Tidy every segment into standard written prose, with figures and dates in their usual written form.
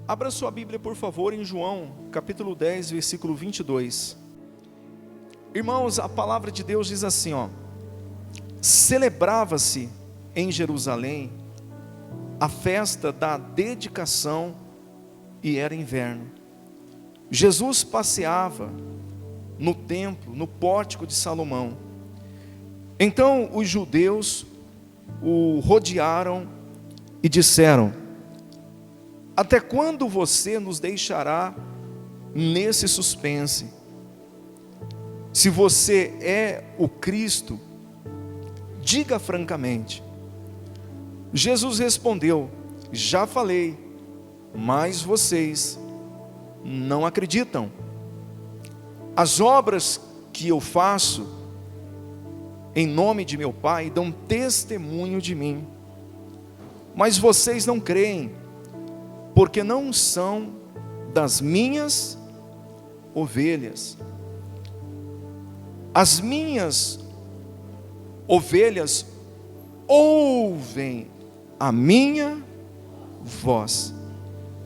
Abra sua Bíblia, por favor, em João, capítulo 10, versículo 22. Irmãos, a palavra de Deus diz assim, celebrava-se em Jerusalém a festa da dedicação e era inverno. Jesus passeava no templo, no pórtico de Salomão. Então os judeus o rodearam e disseram: até quando você nos deixará nesse suspense? Se você é o Cristo, diga francamente. Jesus respondeu: já falei, mas vocês não acreditam. As obras que eu faço em nome de meu Pai dão testemunho de mim, mas vocês não creem, porque não são das minhas ovelhas. As minhas ovelhas ouvem a minha voz.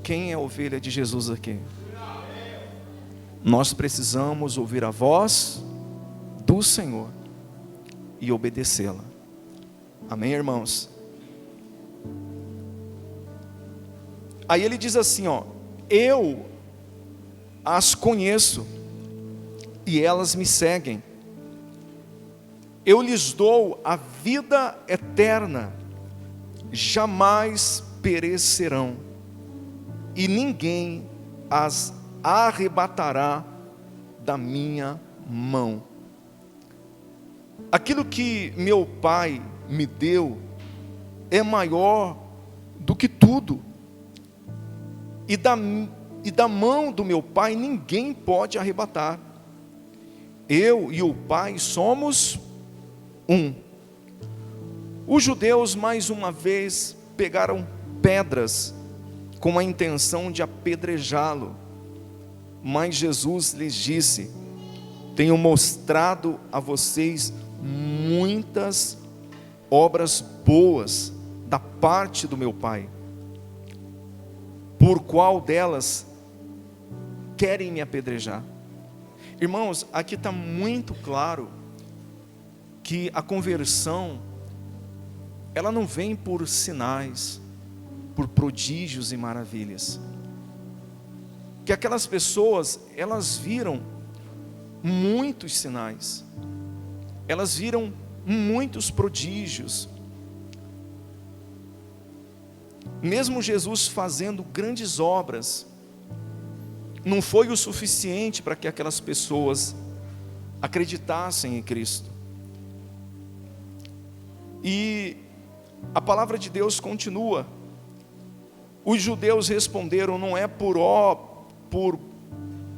Quem é a ovelha de Jesus aqui? Nós precisamos ouvir a voz do Senhor e obedecê-la. Amém, irmãos? Aí ele diz assim, eu as conheço e elas me seguem. Eu lhes dou a vida eterna, jamais perecerão, e ninguém as arrebatará da minha mão. Aquilo que meu Pai me deu é maior do que tudo, e da mão do meu Pai ninguém pode arrebatar. Eu e o Pai somos um. Os judeus mais uma vez pegaram pedras com a intenção de apedrejá-lo, mas Jesus lhes disse: tenho mostrado a vocês muitas obras boas da parte do meu Pai. Por qual delas querem me apedrejar? Irmãos, aqui está muito claro que a conversão, ela não vem por sinais, por prodígios e maravilhas. Que aquelas pessoas, elas viram muitos sinais, elas viram muitos prodígios. Mesmo Jesus fazendo grandes obras, não foi o suficiente para que aquelas pessoas acreditassem em Cristo. E a palavra de Deus continua. Os judeus responderam: não é por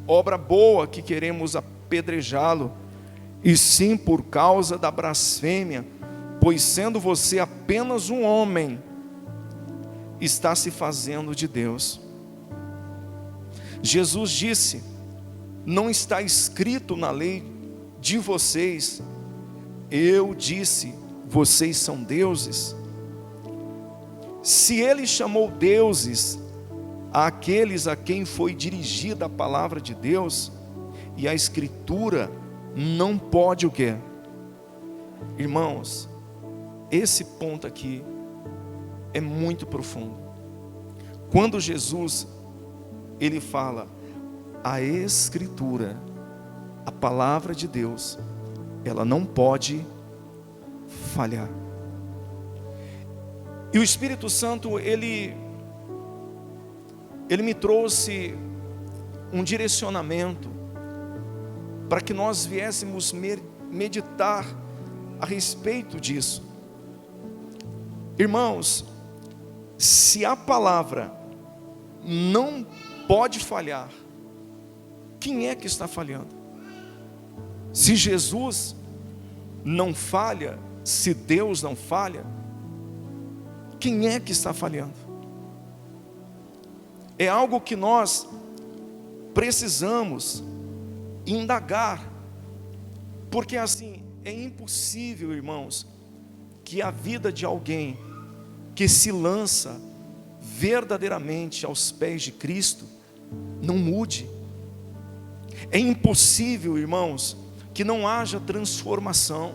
obra boa que queremos apedrejá-lo, e sim por causa da blasfêmia, pois sendo você apenas um homem, está se fazendo de Deus. Jesus disse: não está escrito na lei de vocês, eu disse, vocês são deuses. Se ele chamou deuses àqueles a quem foi dirigida a palavra de Deus, e a Escritura não pode o quê? Irmãos, esse ponto aqui é muito profundo. Quando Jesus, ele fala, a Escritura, a palavra de Deus, ela não pode falhar. E o Espírito Santo, ele me trouxe um direcionamento para que nós viéssemos meditar a respeito disso. Irmãos, se a palavra não pode falhar, quem é que está falhando? Se Jesus não falha, se Deus não falha, quem é que está falhando? É algo que nós precisamos indagar, porque assim, é impossível, irmãos, que a vida de alguém que se lança verdadeiramente aos pés de Cristo, não mude. É impossível, irmãos, que não haja transformação,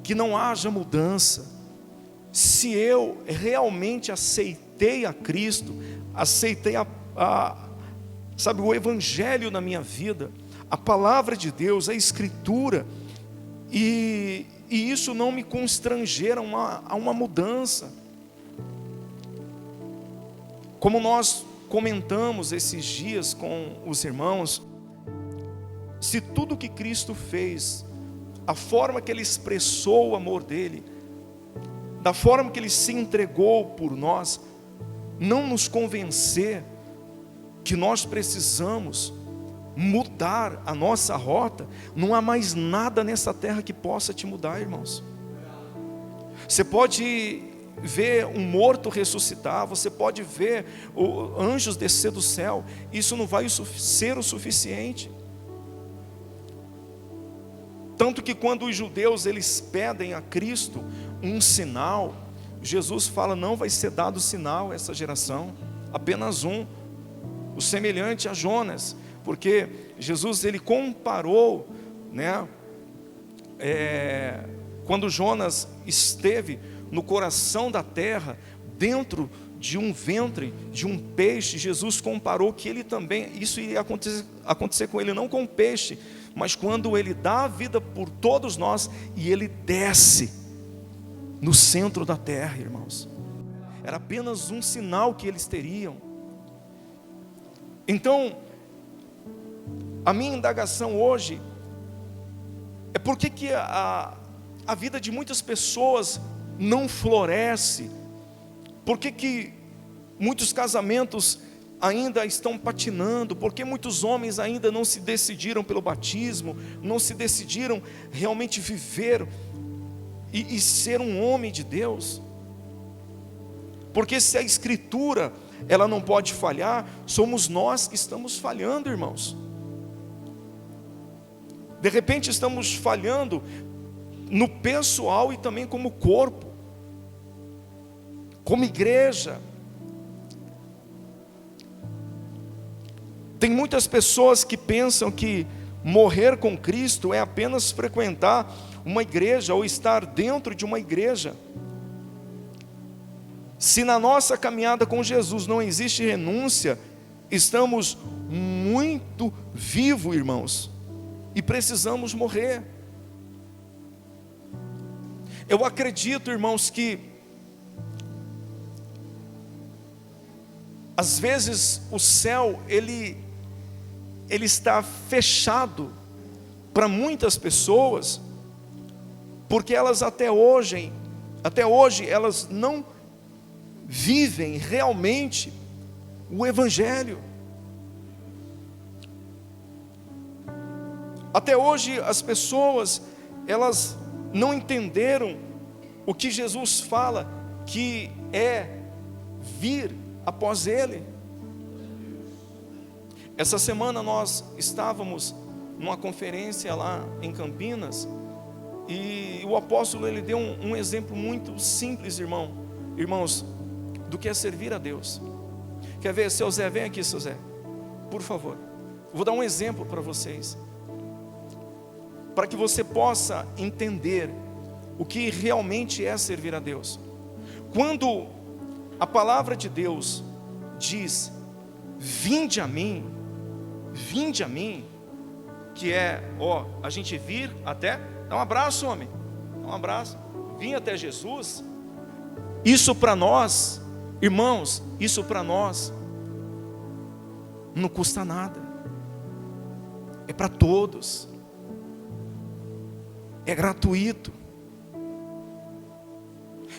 que não haja mudança, se eu realmente aceitei a Cristo, aceitei sabe, o Evangelho na minha vida, a palavra de Deus, a Escritura, e isso não me constranger a uma mudança. Como nós comentamos esses dias com os irmãos, se tudo que Cristo fez, a forma que Ele expressou o amor dEle, da forma que Ele se entregou por nós, não nos convencer que nós precisamos mudar a nossa rota, não há mais nada nessa terra que possa te mudar, irmãos. Você pode ver um morto ressuscitar, você pode ver anjos descer do céu, isso não vai ser o suficiente. Tanto que quando os judeus eles pedem a Cristo um sinal, Jesus fala: não vai ser dado sinal a essa geração, apenas um, o semelhante a Jonas, porque Jesus ele comparou, né, quando Jonas esteve no coração da terra, dentro de um ventre, de um peixe, Jesus comparou que ele também, isso iria acontecer com ele, não com o peixe, mas quando ele dá a vida por todos nós, e ele desce no centro da terra, irmãos. Era apenas um sinal que eles teriam. Então, a minha indagação hoje é por que a vida de muitas pessoas não floresce, por que muitos casamentos ainda estão patinando, por que muitos homens ainda não se decidiram pelo batismo, não se decidiram realmente viver e ser um homem de Deus. Porque se a Escritura ela não pode falhar, somos nós que estamos falhando, irmãos. De repente estamos falhando no pessoal e também como corpo, como igreja. Tem muitas pessoas que pensam que morrer com Cristo é apenas frequentar uma igreja ou estar dentro de uma igreja. Se na nossa caminhada com Jesus não existe renúncia, estamos muito vivos, irmãos, e precisamos morrer. Eu acredito, irmãos, que às vezes o céu ele está fechado para muitas pessoas, porque elas até hoje elas não vivem realmente o Evangelho. Até hoje as pessoas elas não entenderam o que Jesus fala, que é vir após Ele. Essa semana nós estávamos numa conferência lá em Campinas, e o apóstolo ele deu um exemplo muito simples, irmãos, do que é servir a Deus. Quer ver? Seu Zé, vem aqui, seu Zé, por favor. Vou dar um exemplo para vocês, para que você possa entender o que realmente é servir a Deus. Quando a palavra de Deus diz: vinde a mim, que é, a gente vir até, dá um abraço, homem, dá um abraço, vir até Jesus. Isso para nós, irmãos, isso para nós não custa nada, é para todos, é gratuito.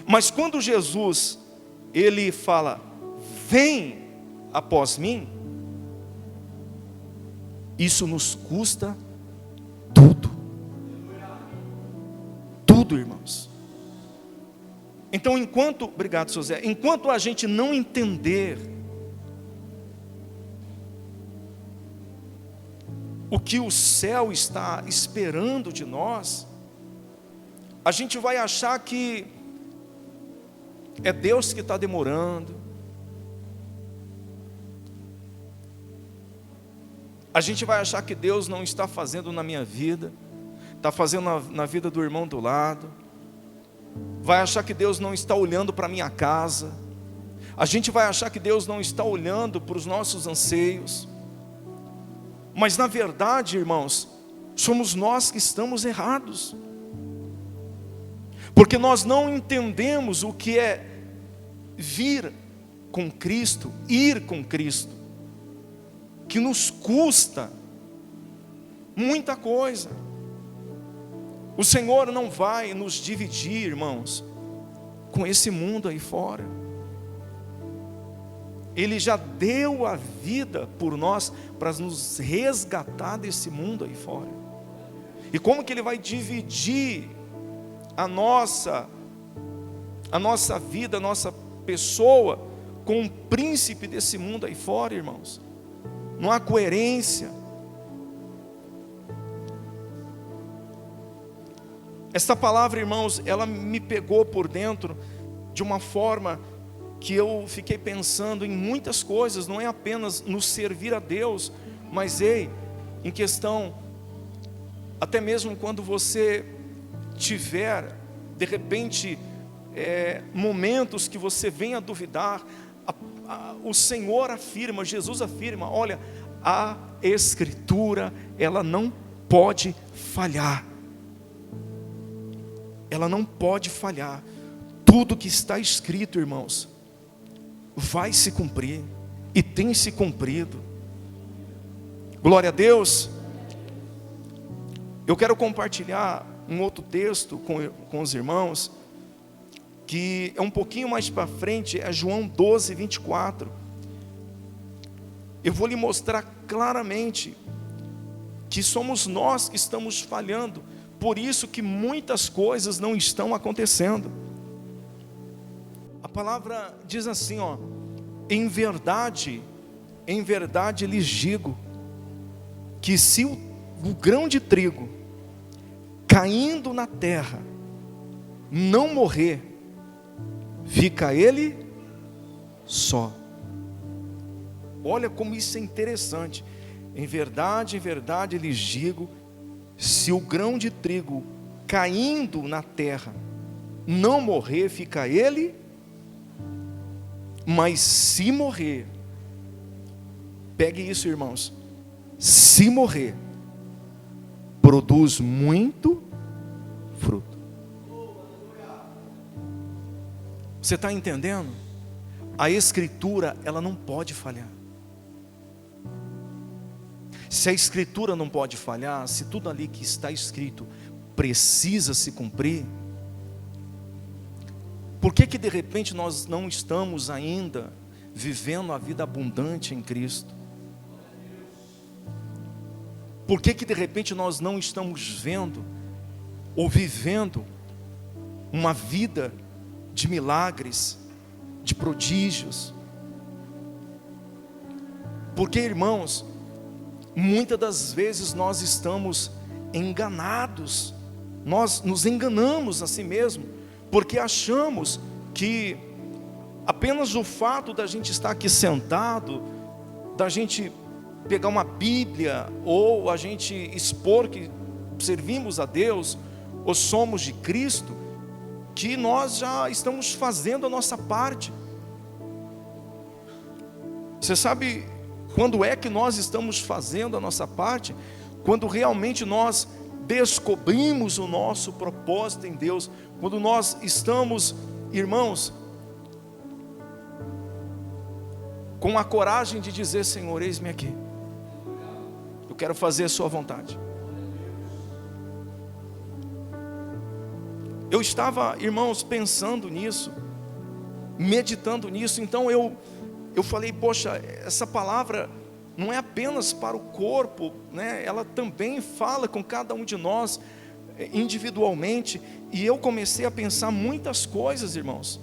Mas quando Jesus ele fala: vem após mim, isso nos custa tudo, irmãos. Então obrigado, seu Zé, enquanto a gente não entender o que o céu está esperando de nós, a gente vai achar que é Deus que está demorando, A gente vai achar que Deus não está fazendo na minha vida, está fazendo na vida do irmão do lado. Vai achar que Deus não está olhando para a minha casa. A gente vai achar que Deus não está olhando para os nossos anseios. Mas na verdade, irmãos, somos nós que estamos errados. Porque nós não entendemos o que é vir com Cristo, ir com Cristo, que nos custa muita coisa. O Senhor não vai nos dividir, irmãos, com esse mundo aí fora. Ele já deu a vida por nós para nos resgatar desse mundo aí fora. E como que Ele vai dividir a nossa vida, a nossa pessoa com um príncipe desse mundo aí fora, irmãos? Não há coerência. Esta palavra, irmãos, ela me pegou por dentro de uma forma que eu fiquei pensando em muitas coisas, não é apenas no servir a Deus, mas em questão, até mesmo quando você tiver, de repente, momentos que você venha a duvidar, o Senhor afirma, Jesus afirma, olha, a Escritura, ela não pode falhar. Ela não pode falhar. Tudo que está escrito, irmãos, vai se cumprir, e tem se cumprido. Glória a Deus. Eu quero compartilhar um outro texto com os irmãos, que é um pouquinho mais para frente, é João 12, 24. Eu vou lhe mostrar claramente que somos nós que estamos falhando, por isso que muitas coisas não estão acontecendo. A palavra diz assim, ó: em verdade lhes digo, que se o grão de trigo caindo na terra não morrer, fica ele só. Olha como isso é interessante. Em verdade lhes digo, se o grão de trigo caindo na terra não morrer, fica ele, mas se morrer, pegue isso, irmãos, se morrer, produz muito fruto. Você está entendendo? A Escritura, ela não pode falhar. Se a Escritura não pode falhar, se tudo ali que está escrito precisa se cumprir, por que de repente nós não estamos ainda vivendo a vida abundante em Cristo? Por que de repente nós não estamos vendo ou vivendo uma vida de milagres, de prodígios? Porque, irmãos, muitas das vezes nós estamos enganados, nós nos enganamos a si mesmo, porque achamos que apenas o fato da gente estar aqui sentado, da gente pegar uma Bíblia, ou a gente expor que servimos a Deus, ou somos de Cristo, que nós já estamos fazendo a nossa parte. Você sabe quando é que nós estamos fazendo a nossa parte? Quando realmente nós descobrimos o nosso propósito em Deus, quando nós estamos, irmãos, com a coragem de dizer: Senhor, eis-me aqui, eu quero fazer a sua vontade. Eu estava, irmãos, pensando nisso, meditando nisso, então eu falei: poxa, essa palavra não é apenas para o corpo, né? Ela também fala com cada um de nós individualmente. E eu comecei a pensar muitas coisas, irmãos.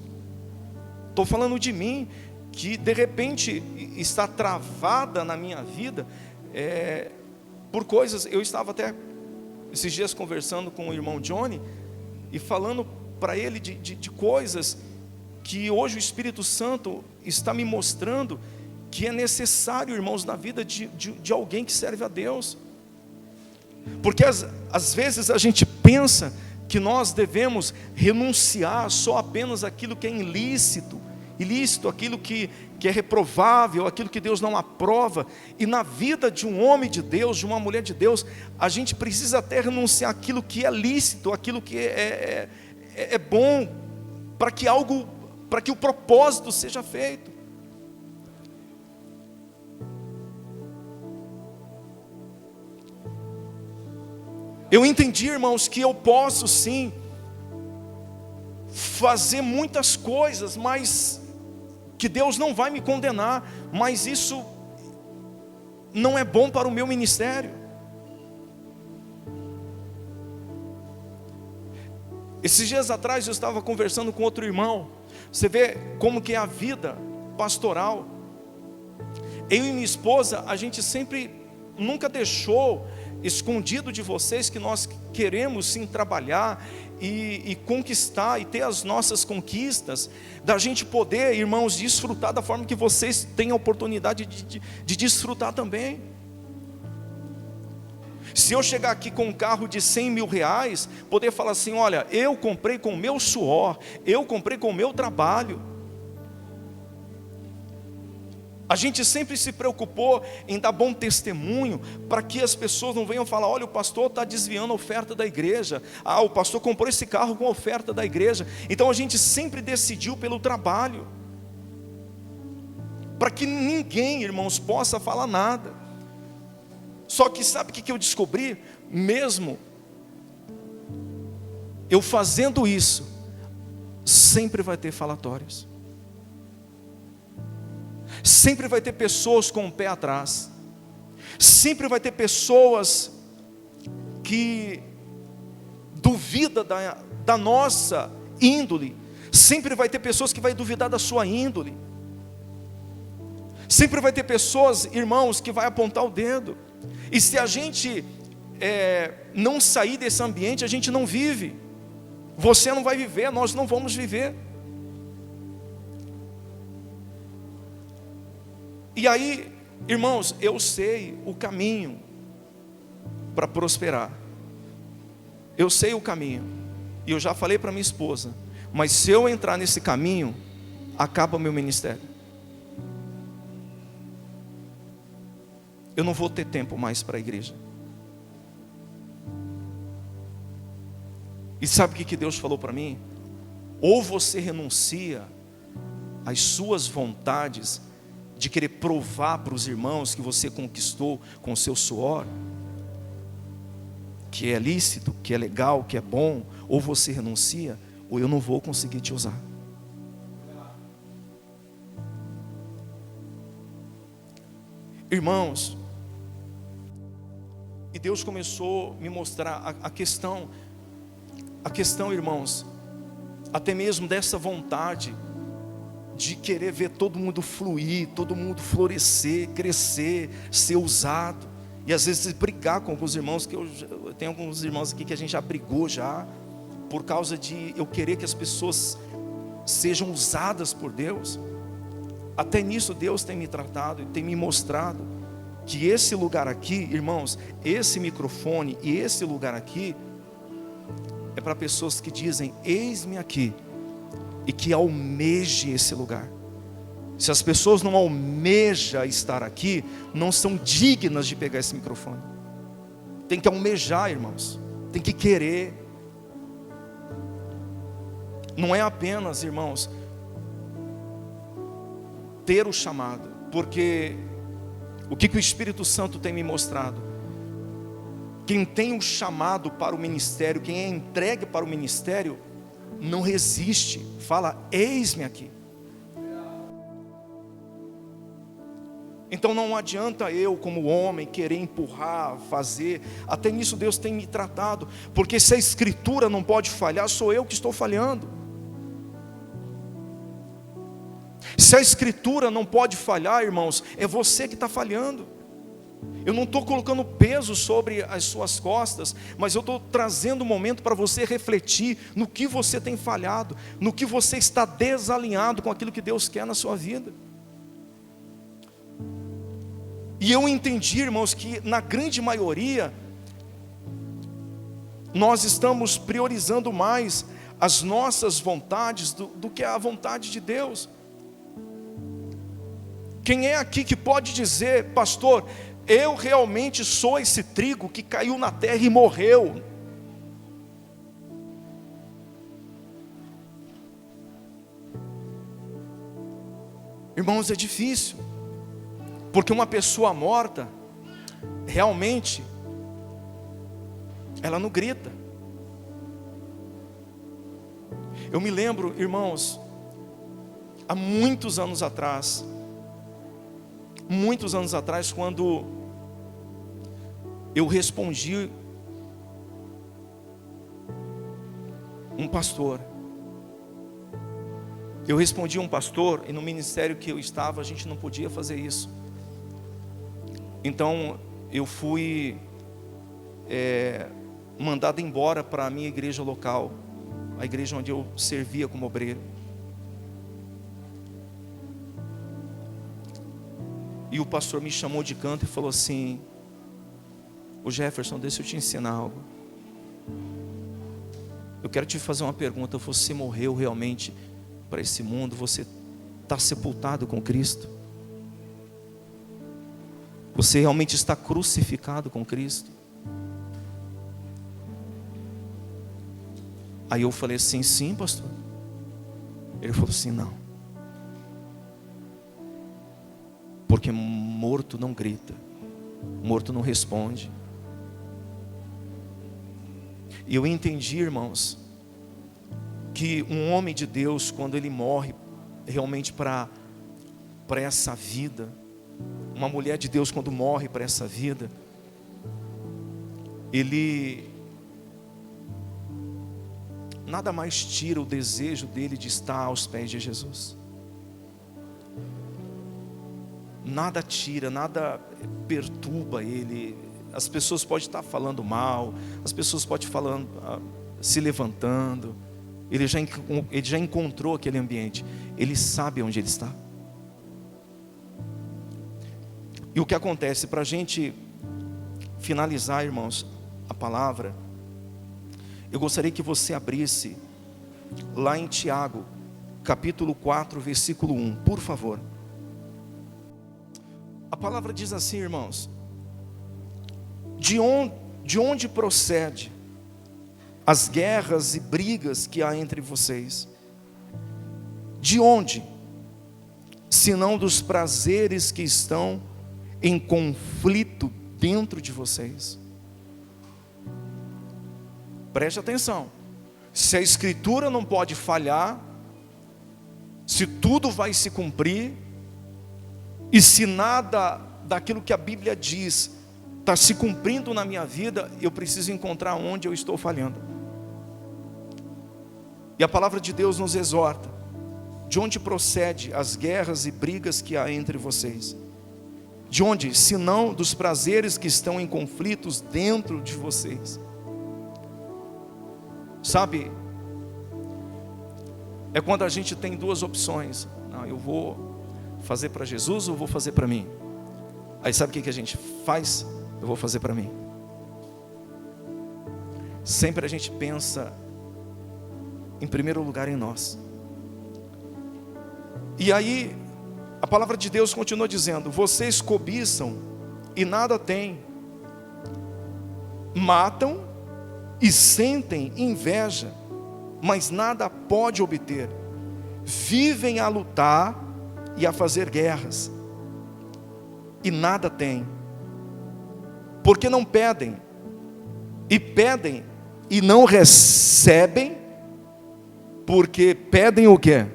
Estou falando de mim, que de repente está travada na minha vida, por coisas. Eu estava até esses dias conversando com o irmão Johnny, e falando para ele de coisas que hoje o Espírito Santo está me mostrando, que é necessário, irmãos, na vida de alguém que serve a Deus. Porque às vezes a gente pensa que nós devemos renunciar só apenas aquilo que é ilícito, aquilo que é reprovável, aquilo que Deus não aprova. E na vida de um homem de Deus, de uma mulher de Deus, a gente precisa até renunciar aquilo que é lícito, aquilo que é bom, para que o propósito seja feito. Eu entendi, irmãos, que eu posso sim fazer muitas coisas, mas que Deus não vai me condenar, mas isso não é bom para o meu ministério. Esses dias atrás eu estava conversando com outro irmão. Você vê como que é a vida pastoral. Eu e minha esposa, a gente sempre nunca deixou escondido de vocês que nós queremos sim trabalhar e conquistar e ter as nossas conquistas, da gente poder, irmãos, desfrutar da forma que vocês têm a oportunidade de desfrutar também. Se eu chegar aqui com um carro de 100 mil reais, poder falar assim: olha, eu comprei com o meu suor, eu comprei com o meu trabalho. A gente sempre se preocupou em dar bom testemunho, para que as pessoas não venham falar: olha, o pastor está desviando a oferta da igreja, o pastor comprou esse carro com a oferta da igreja. Então a gente sempre decidiu pelo trabalho, para que ninguém, irmãos, possa falar nada. Só que sabe o que eu descobri? Mesmo eu fazendo isso, sempre vai ter falatórios. Sempre vai ter pessoas com o pé atrás. Sempre vai ter pessoas que duvidam da nossa índole. Sempre vai ter pessoas que vão duvidar da sua índole. Sempre vai ter pessoas, irmãos, que vão apontar o dedo. E se a gente não sair desse ambiente, a gente não vive. Você não vai viver, nós não vamos viver. E aí, irmãos, eu sei o caminho para prosperar. Eu sei o caminho. E eu já falei para minha esposa: mas se eu entrar nesse caminho, acaba o meu ministério. Eu não vou ter tempo mais para a igreja. E sabe o que Deus falou para mim? Ou você renuncia às suas vontades de querer provar para os irmãos que você conquistou com o seu suor, que é lícito, que é legal, que é bom, ou você renuncia, ou eu não vou conseguir te usar. Irmãos, e Deus começou a me mostrar a questão, irmãos, até mesmo dessa vontade de querer ver todo mundo fluir, todo mundo florescer, crescer, ser usado. E às vezes brigar com alguns irmãos, que eu tenho alguns irmãos aqui que a gente já brigou já, por causa de eu querer que as pessoas sejam usadas por Deus. Até nisso Deus tem me tratado e tem me mostrado que esse lugar aqui, irmãos, esse microfone e esse lugar aqui é para pessoas que dizem: eis-me aqui, e que almejem esse lugar. Se as pessoas não almejam estar aqui, não são dignas de pegar esse microfone. Tem que almejar, irmãos, tem que querer. Não é apenas, irmãos, ter o chamado, porque o que o Espírito Santo tem me mostrado? Quem tem o chamado para o ministério, quem é entregue para o ministério, não resiste, fala: eis-me aqui. Então não adianta eu, como homem, querer empurrar, fazer. Até nisso Deus tem me tratado, porque se a Escritura não pode falhar, sou eu que estou falhando. Se a Escritura não pode falhar, irmãos, é você que está falhando. Eu não estou colocando peso sobre as suas costas, mas eu estou trazendo um momento para você refletir no que você tem falhado, no que você está desalinhado com aquilo que Deus quer na sua vida. E eu entendi, irmãos, que na grande maioria nós estamos priorizando mais as nossas vontades do que a vontade de Deus. Quem é aqui que pode dizer: pastor, eu realmente sou esse trigo que caiu na terra e morreu? Irmãos, é difícil, porque uma pessoa morta, realmente, ela não grita. Eu me lembro, irmãos, há muitos anos atrás, quando eu respondi um pastor. Eu respondi um pastor, e no ministério que eu estava, a gente não podia fazer isso. Então, eu fui mandado embora para a minha igreja local, a igreja onde eu servia como obreiro. E o pastor me chamou de canto e falou assim: "O Jefferson, deixa eu te ensinar algo. Eu quero te fazer uma pergunta. Você morreu realmente para esse mundo? Você está sepultado com Cristo? Você realmente está crucificado com Cristo?" Aí eu falei assim: "Sim, pastor." Ele falou assim: "Não, porque morto não grita, morto não responde." E eu entendi, irmãos, que um homem de Deus, quando ele morre realmente para essa vida, uma mulher de Deus, quando morre para essa vida, ele nada mais tira o desejo dele de estar aos pés de Jesus. Nada tira, nada perturba ele. As pessoas podem estar falando mal, as pessoas podem estar se levantando. Ele já encontrou aquele ambiente, ele sabe onde ele está. E o que acontece, para a gente finalizar, irmãos, a palavra, eu gostaria que você abrisse lá em Tiago, capítulo 4, versículo 1, por favor. A palavra diz assim, irmãos: de onde procede as guerras e brigas que há entre vocês? De onde? Senão dos prazeres que estão em conflito dentro de vocês. Preste atenção. Se a Escritura não pode falhar, se tudo vai se cumprir, e se nada daquilo que a Bíblia diz está se cumprindo na minha vida, eu preciso encontrar onde eu estou falhando. E a palavra de Deus nos exorta: de onde procede as guerras e brigas que há entre vocês? De onde? Senão dos prazeres que estão em conflitos dentro de vocês. Sabe, é quando a gente tem duas opções: não, eu vou fazer para Jesus ou vou fazer para mim? Aí sabe o que a gente faz? Eu vou fazer para mim. Sempre a gente pensa em primeiro lugar em nós. E aí a palavra de Deus continua dizendo: vocês cobiçam e nada têm, matam e sentem inveja, mas nada pode obter, vivem a lutar e a fazer guerras, e nada têm, porque não pedem, e pedem e não recebem, porque pedem o quê?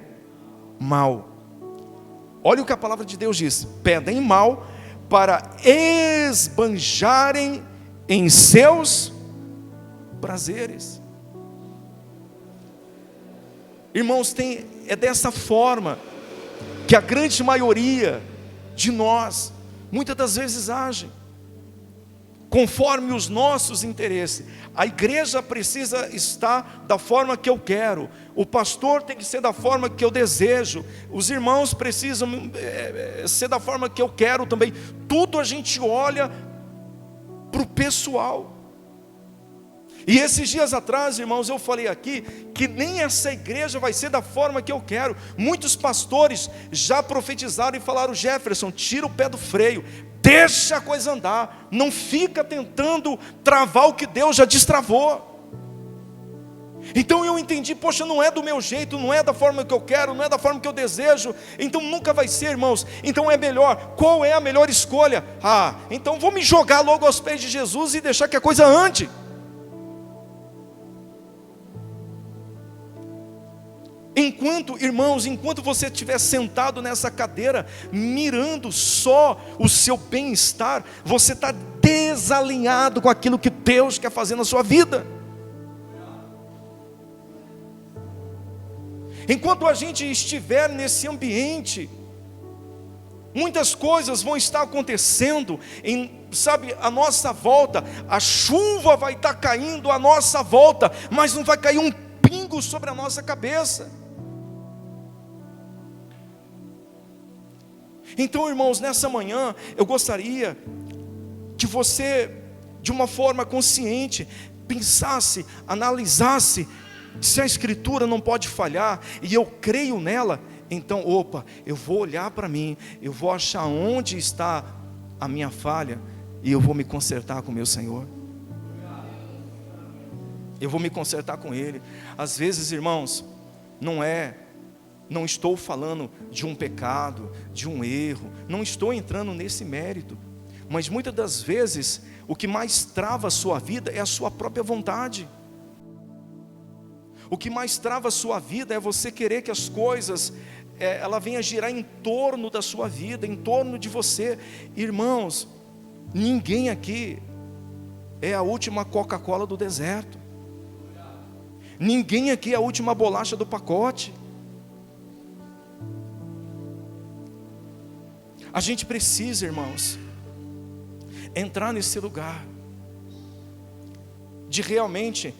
Mal. Olha o que a palavra de Deus diz: pedem mal para esbanjarem em seus prazeres. Irmãos, é dessa forma que a grande maioria de nós muitas das vezes age, conforme os nossos interesses. A igreja precisa estar da forma que eu quero, o pastor tem que ser da forma que eu desejo, os irmãos precisam ser da forma que eu quero também. tudo a gente olha para o pessoal. E esses dias atrás, irmãos, eu falei aqui que nem essa igreja vai ser da forma que eu quero. Muitos pastores já profetizaram e falaram: Jefferson, tira o pé do freio, deixa a coisa andar, não fica tentando travar o que Deus já destravou. Então eu entendi, poxa, não é do meu jeito, não é da forma que eu quero, não é da forma que eu desejo, então nunca vai ser, irmãos. Então é melhor, qual é a melhor escolha? Então vou me jogar logo aos pés de Jesus e deixar que a coisa ande. Irmãos, enquanto você estiver sentado nessa cadeira, mirando só o seu bem-estar, você está desalinhado com aquilo que Deus quer fazer na sua vida. Enquanto a gente estiver nesse ambiente, muitas coisas vão estar acontecendo, à nossa volta, a chuva vai estar caindo à nossa volta, mas não vai cair um pingo sobre a nossa cabeça. Então, irmãos, nessa manhã, eu gostaria que você, de uma forma consciente, pensasse, analisasse, se a Escritura não pode falhar, e eu creio nela, então, eu vou olhar para mim, eu vou achar onde está a minha falha, e eu vou me consertar com o meu Senhor. Eu vou me consertar com Ele. Às vezes, irmãos, não estou falando de um pecado, de um erro, não estou entrando nesse mérito, mas muitas das vezes, o que mais trava a sua vida é a sua própria vontade. O que mais trava a sua vida é você querer que as coisas, ela venha girar em torno da sua vida, em torno de você. Irmãos, ninguém aqui é a última Coca-Cola do deserto. Ninguém aqui é a última bolacha do pacote. A gente precisa, irmãos, entrar nesse lugar de realmente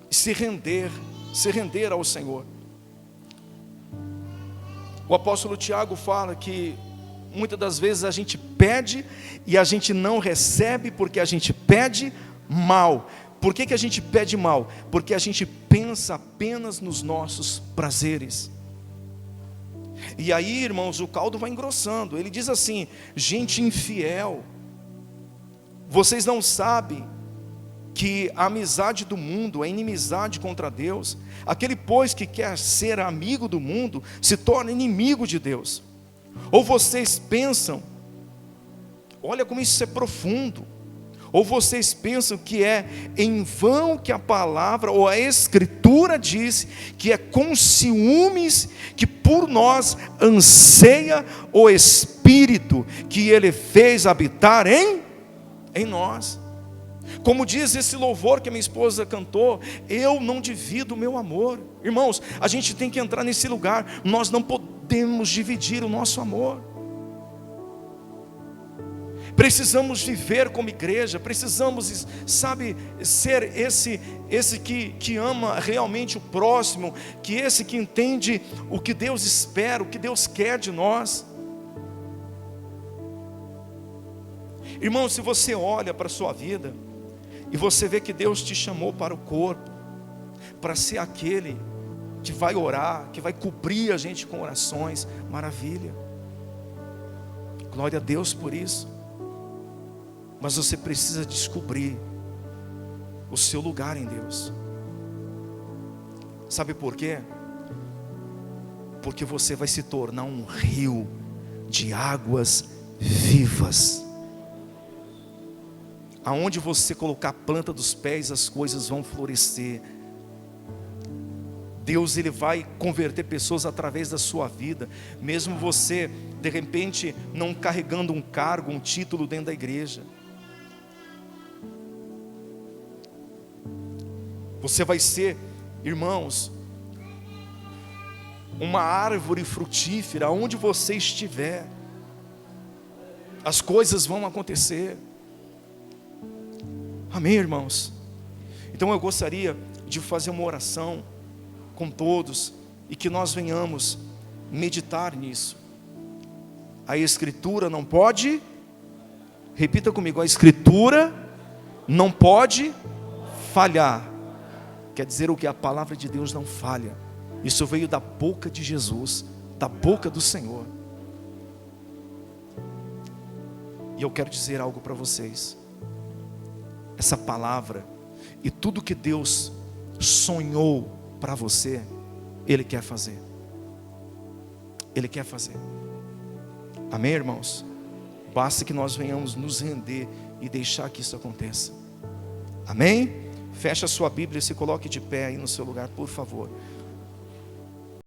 se render ao Senhor. O apóstolo Tiago fala que muitas das vezes a gente pede e a gente não recebe porque a gente pede mal. Por que a gente pede mal? Porque a gente pensa apenas nos nossos prazeres. E aí, irmãos, o caldo vai engrossando. Ele diz assim: gente infiel, vocês não sabem que a amizade do mundo é inimizade contra Deus? Aquele, pois, que quer ser amigo do mundo, se torna inimigo de Deus. Ou vocês pensam, olha como isso é profundo, ou vocês pensam que é em vão que a palavra ou a Escritura diz que é com ciúmes que por nós anseia o Espírito que Ele fez habitar em nós. Como diz esse louvor que a minha esposa cantou: eu não divido o meu amor. Irmãos, a gente tem que entrar nesse lugar. Nós não podemos dividir o nosso amor. Precisamos viver como igreja, precisamos, ser esse que ama realmente o próximo, que esse que entende o que Deus espera, o que Deus quer de nós. Irmão, se você olha para a sua vida e você vê que Deus te chamou para o corpo, para ser aquele que vai orar, que vai cobrir a gente com orações, maravilha, glória a Deus por isso. Mas você precisa descobrir o seu lugar em Deus. Sabe por quê? Porque você vai se tornar um rio de águas vivas. Aonde você colocar a planta dos pés, as coisas vão florescer. Deus, Ele vai converter pessoas através da sua vida, mesmo você, de repente, não carregando um cargo, um título dentro da igreja. Você vai ser, irmãos, uma árvore frutífera. Onde você estiver, as coisas vão acontecer. Amém, irmãos? Então eu gostaria de fazer uma oração com todos, e que nós venhamos meditar nisso. A Escritura não pode, repita comigo, a Escritura não pode falhar. Quer dizer o que? A palavra de Deus não falha. Isso veio da boca de Jesus, da boca do Senhor. E eu quero dizer algo para vocês. Essa palavra e tudo que Deus sonhou para você, Ele quer fazer. Ele quer fazer. Amém, irmãos? Basta que nós venhamos nos render e deixar que isso aconteça. Amém? Feche a sua Bíblia e se coloque de pé aí no seu lugar, por favor.